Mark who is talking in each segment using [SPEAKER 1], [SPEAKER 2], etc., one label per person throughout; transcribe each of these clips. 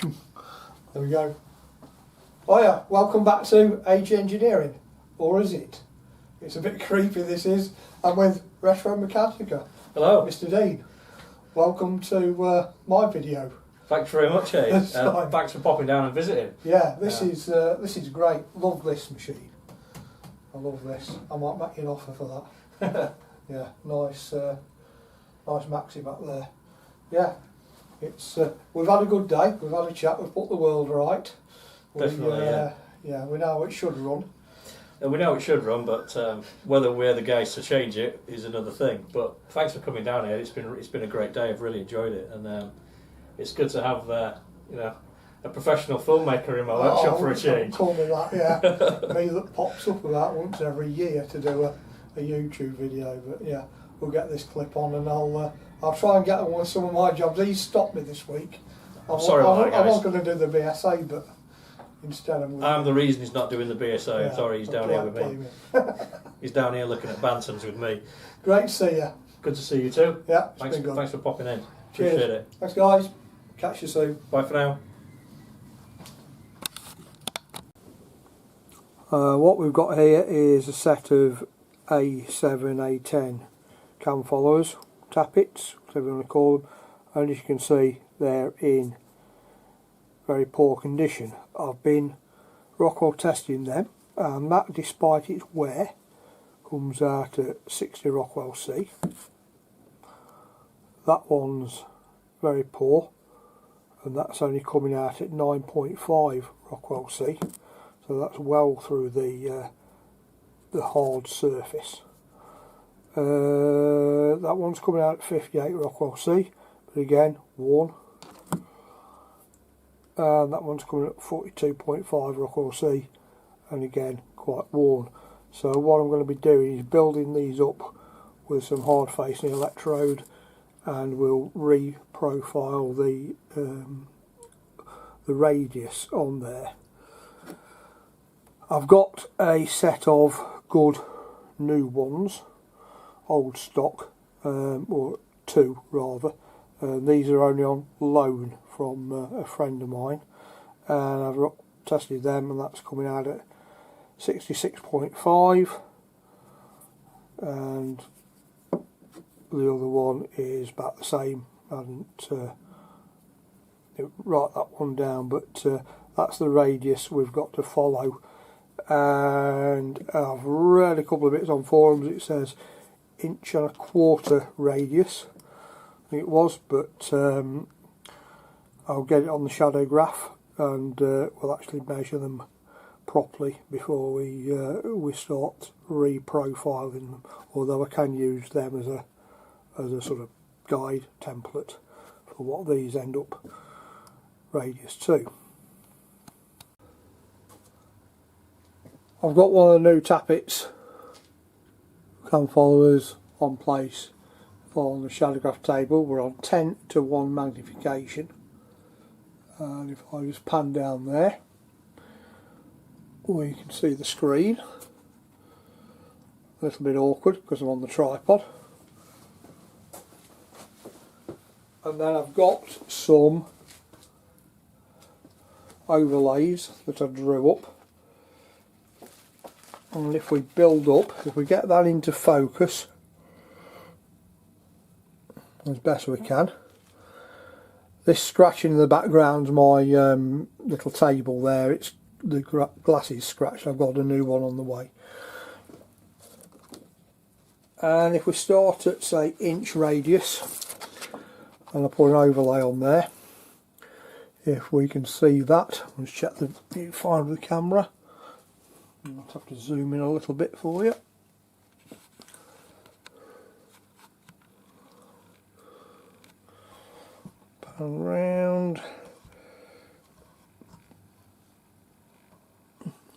[SPEAKER 1] There we go. Oh yeah, welcome back to AG Engineering, or is it? It's a bit creepy this is. I'm with Retromeccanica.
[SPEAKER 2] Hello.
[SPEAKER 1] Mr. Dean. Welcome to my video.
[SPEAKER 2] Thanks very much, thanks for popping down and visiting.
[SPEAKER 1] Yeah, this is great. Love this machine. I love this. I might make you an offer for that. Yeah, nice maxi back there. Yeah, it's we've had a good day. We've had a chat. We've put the world right.
[SPEAKER 2] Definitely,
[SPEAKER 1] yeah. We know how it should run.
[SPEAKER 2] We know it should run, but whether we're the guys to change it is another thing. But thanks for coming down here. It's been a great day. I've really enjoyed it, and it's good to have a professional filmmaker in my workshop for a change.
[SPEAKER 1] Call me that, yeah. Me that pops up about once every year to do a YouTube video. But yeah, we'll get this clip on, and I'll try and get on with some of my jobs. He's stopped me this week.
[SPEAKER 2] I'm sorry about that, guys.
[SPEAKER 1] I was going to do the BSA, but instead
[SPEAKER 2] I'm the reason he's not doing the BSA.
[SPEAKER 1] Yeah,
[SPEAKER 2] I'm sorry, he's down here with me. He's down here looking at Bantams with me.
[SPEAKER 1] Great to see you.
[SPEAKER 2] Good to see you too.
[SPEAKER 1] Yeah,
[SPEAKER 2] thanks for popping in.
[SPEAKER 1] Cheers.
[SPEAKER 2] Appreciate it.
[SPEAKER 1] Thanks guys. Catch you soon.
[SPEAKER 2] Bye for now.
[SPEAKER 1] What we've got here is a set of A7 A10 Cam Followers, tappets, whatever you want to call them, and as you can see they're in very poor condition. I've been Rockwell testing them, and that, despite its wear, comes out at 60 Rockwell C. That one's very poor, and that's only coming out at 9.5 Rockwell C, so that's well through the hard surface. That one's coming out at 58 Rockwell C, but again worn. And that one's coming at 42.5 Rockwell C, and again quite worn. So what I'm going to be doing is building these up with some hard facing electrode, and we'll re-profile the radius on there. I've got a set of good new ones, old stock, or two rather. These are only on loan from a friend of mine, and I've tested them, and that's coming out at 66.5, and the other one is about the same. I didn't write that one down, but that's the radius we've got to follow. And I've read a couple of bits on forums. It says 1.25" radius, I think it was, but I'll get it on the Shadograph, and we'll actually measure them properly before we start reprofiling them. Although I can use them as a sort of guide template for what these end up radius to. I've got one of the new tappets, Cam Followers, on place on the Shadograph table. We're on 10:1 magnification, and if I just pan down there, we can see the screen. A little bit awkward because I'm on the tripod. And then I've got some overlays that I drew up, and if we build up, if we get that into focus as best we can. This scratching in the background's my little table there. It's the glass is scratched. I've got a new one on the way. And if we start at say inch radius, and I put an overlay on there, if we can see that, let's check the viewfinder with the camera. I might have to zoom in a little bit for you. Pan round.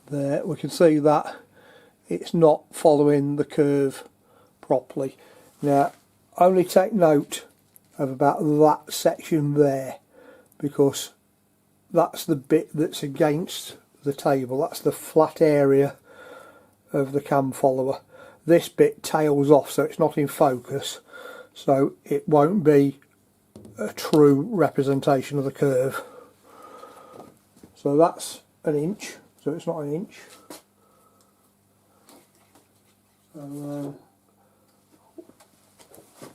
[SPEAKER 1] There, we can see that it's not following the curve properly. Now, only take note of about that section there, because that's the bit that's against the table. That's the flat area of the cam follower. This bit tails off, so it's not in focus, so it won't be a true representation of the curve. So that's an inch, so it's not an inch. And then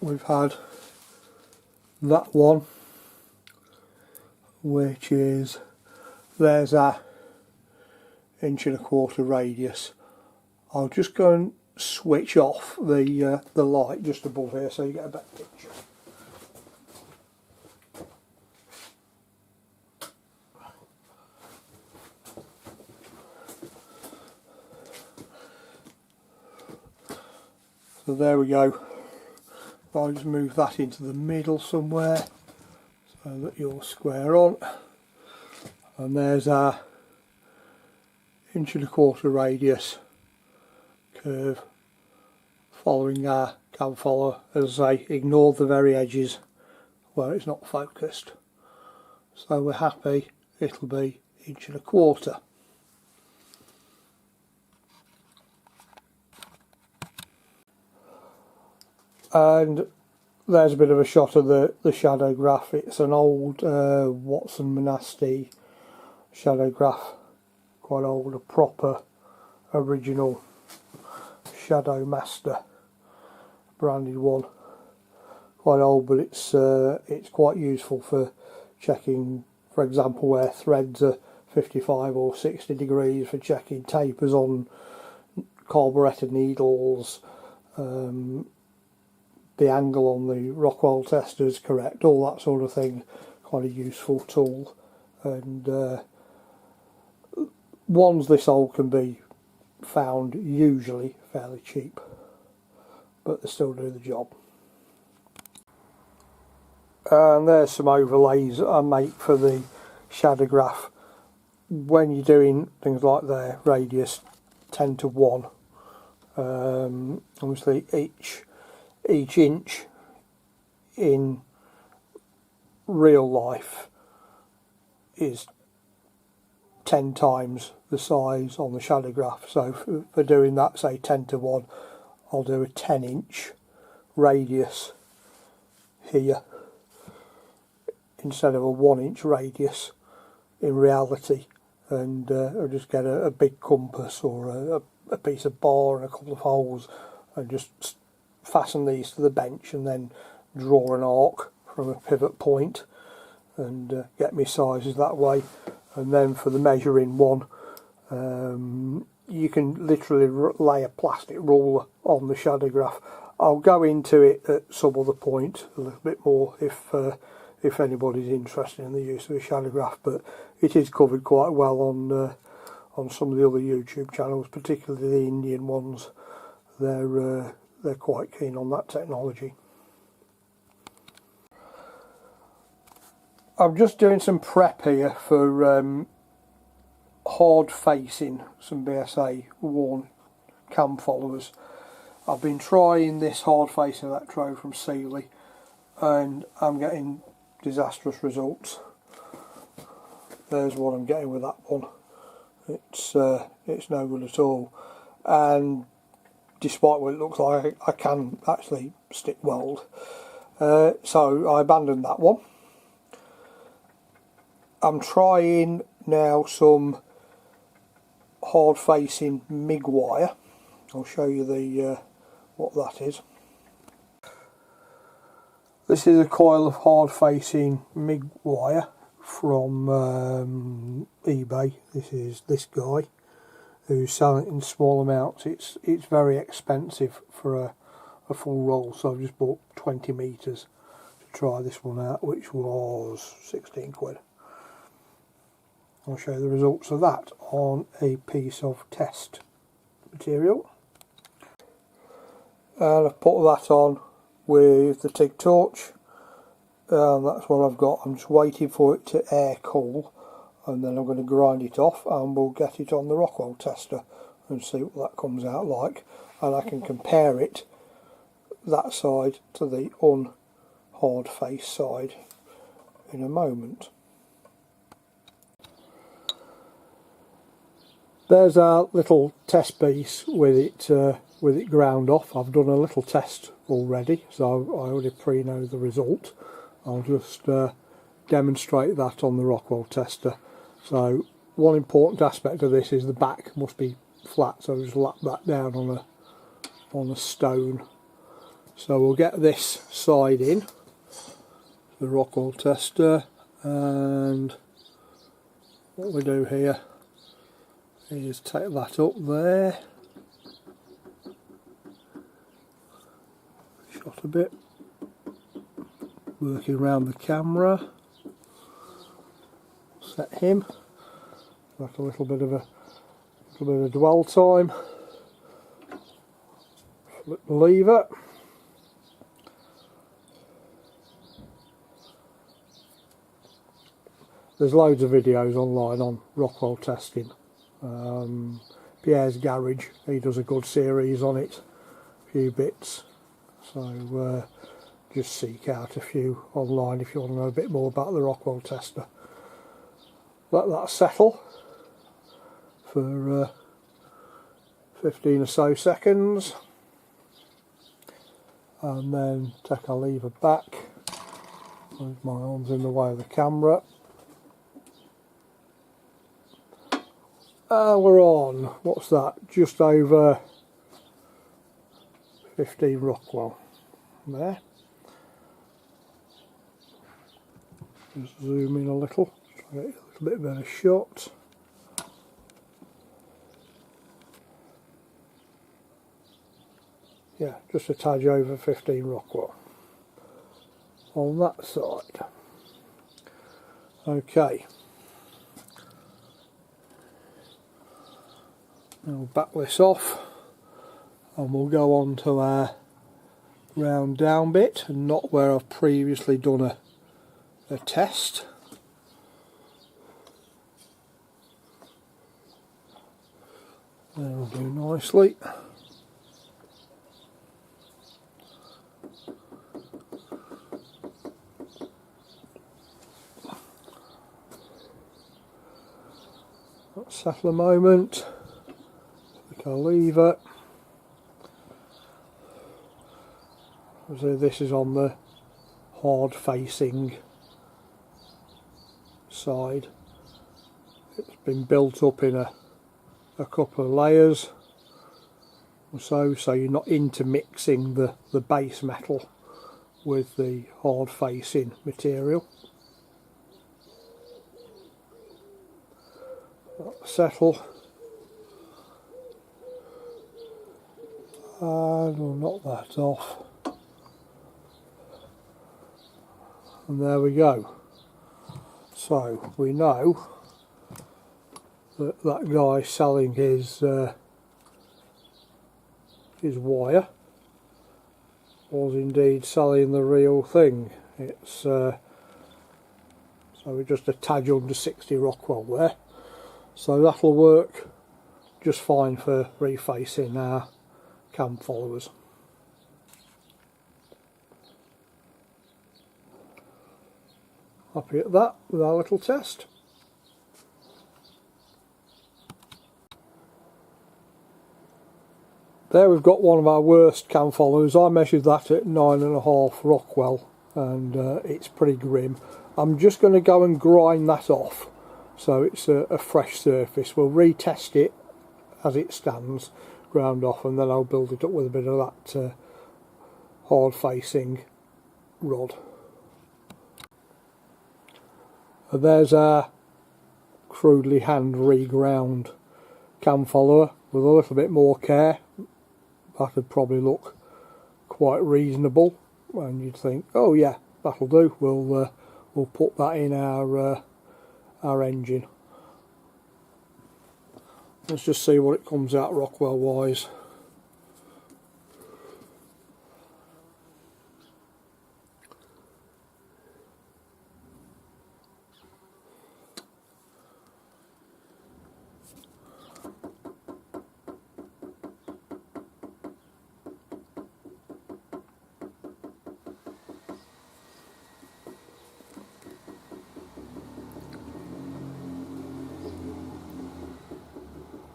[SPEAKER 1] we've had that one, which is, there's our 1.25 inch radius. I'll just go and switch off the light just above here so you get a better picture. So there we go. I'll just move that into the middle somewhere so that you're square on. And there's our 1.25 inch radius curve following our cam follower. As I say, ignore the very edges where it's not focused. So we're happy it'll be 1.25 inch. And there's a bit of a shot of the Shadograph. It's an old Watson Monasty Shadograph, quite old, a proper original Shadow Master branded one. Quite old, but it's quite useful for checking, for example, where threads are 55 or 60 degrees, for checking tapers on carburettor needles, the angle on the Rockwell tester is correct, all that sort of thing. Quite a useful tool, and ones this old can be found usually fairly cheap, but they still do the job. And there's some overlays I make for the Shadograph. When you're doing things like the radius 10:1, obviously each inch in real life is 10 times the size on the Shadograph. So for doing that, say 10:1, I'll do a 10-inch radius here instead of a 1-inch radius in reality, and I'll just get a big compass or a piece of bar and a couple of holes and just fasten these to the bench and then draw an arc from a pivot point and get my sizes that way. And then for the measuring one, you can literally lay a plastic ruler on the Shadograph. I'll go into it at some other point a little bit more if anybody's interested in the use of a Shadograph, but it is covered quite well on some of the other YouTube channels, particularly the Indian ones. They're quite keen on that technology. I'm just doing some prep here for hard facing some BSA A10 Cam Followers. I've been trying this hard facing electrode from Sealy and I'm getting disastrous results. There's what I'm getting with that one. It's no good at all, and despite what it looks like, I can actually stick weld. So I abandoned that one. I'm trying now some hard facing MIG wire. I'll show you the what that is. This is a coil of hard facing MIG wire from eBay. This is this guy who's selling it in small amounts. It's very expensive for a full roll, so I've just bought 20 meters to try this one out, which was 16 quid. I'll show you the results of that on a piece of test material. And I've put that on with the TIG torch, and that's what I've got. I'm just waiting for it to air cool, and then I'm going to grind it off and we'll get it on the Rockwell tester and see what that comes out like, and I can compare it, that side, to the un-hard face side in a moment. There's our little test piece with it ground off. I've done a little test already, so I already pre-know the result. I'll just demonstrate that on the Rockwell tester. So one important aspect of this is the back must be flat, so just lap that down on a stone. So we'll get this side in, the Rockwell tester, and what we do here is take that up there, shot a bit, working around the camera, set him, like a little bit of dwell time, flip the lever, there's loads of videos online on Rockwell testing. Pierre's Garage, he does a good series on it, a few bits, so just seek out a few online if you want to know a bit more about the Rockwell tester. Let that settle for 15 or so seconds, and then take our lever back, move my arms in the way of the camera. We're on, what's that, just over 15 Rockwell there. Just zoom in a little, try to get a little bit better shot. Yeah, just a tad over 15 Rockwell on that side. Okay. We'll back this off and we'll go on to our round down bit, and not where I've previously done a test. That'll do nicely. Let's settle a moment. Our lever. So this is on the hard facing side. It's been built up in a couple of layers or so you're not intermixing the base metal with the hard facing material. Settle. And we'll knock that off, and there we go. So we know that that guy selling his wire was indeed selling the real thing. It's so we're just a tad under 60 Rockwell there, so that'll work just fine for refacing our cam followers. Happy at that with our little test. There we've got one of our worst cam followers. I measured that at 9.5 Rockwell and it's pretty grim. I'm just going to go and grind that off so it's a fresh surface. We'll retest it as it stands, ground off, and then I'll build it up with a bit of that hard facing rod. And there's our crudely hand reground cam follower. With a little bit more care that would probably look quite reasonable, and you'd think, oh yeah, that'll do, we'll put that in our engine. Let's just see what it comes out Rockwell wise.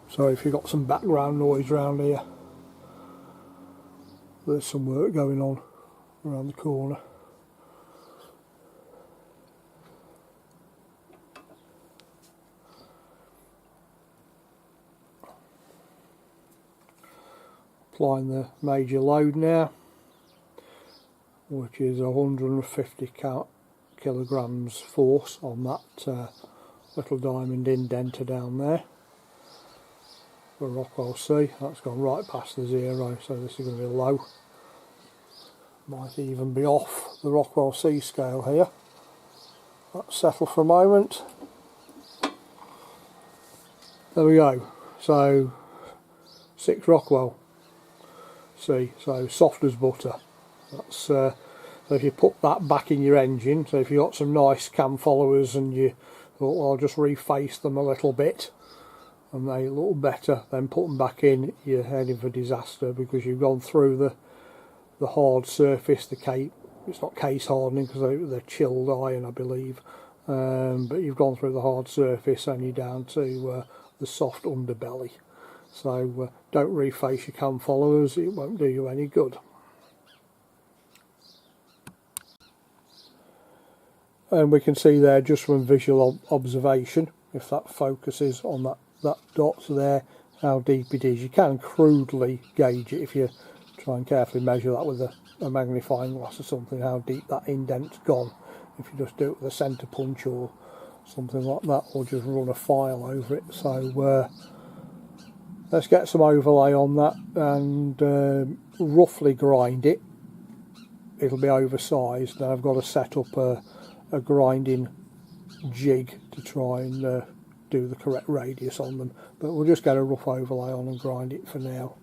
[SPEAKER 1] Sorry if you've got some background noise around here. There's some work going on around the corner. applying the major load now, which is 150 kilograms force on that little diamond indenter down there for Rockwell C. That's gone right past the 0, so this is going to be low. Might even be off the Rockwell C scale here. Let's settle for a moment. There we go. So 6 Rockwell C, so soft as butter. That's so if you put that back in your engine, so if you got some nice cam followers and you thought, well, I'll just reface them a little bit and they look better, then put them back in, you're heading for disaster, because you've gone through the hard surface, it's not case hardening because they're chilled iron, I believe, but you've gone through the hard surface and you're down to the soft underbelly. So don't reface your cam followers, it won't do you any good. And we can see there, just from visual observation, if that focuses on that dot there, how deep it is. You can crudely gauge it if you try and carefully measure that with a magnifying glass or something, how deep that indent's gone. If you just do it with a centre punch or something like that, or just run a file over it. So let's get some overlay on that and roughly grind it. It'll be oversized. Now I've got to set up a grinding jig to try and do the correct radius on them, but we'll just get a rough overlay on and grind it for now.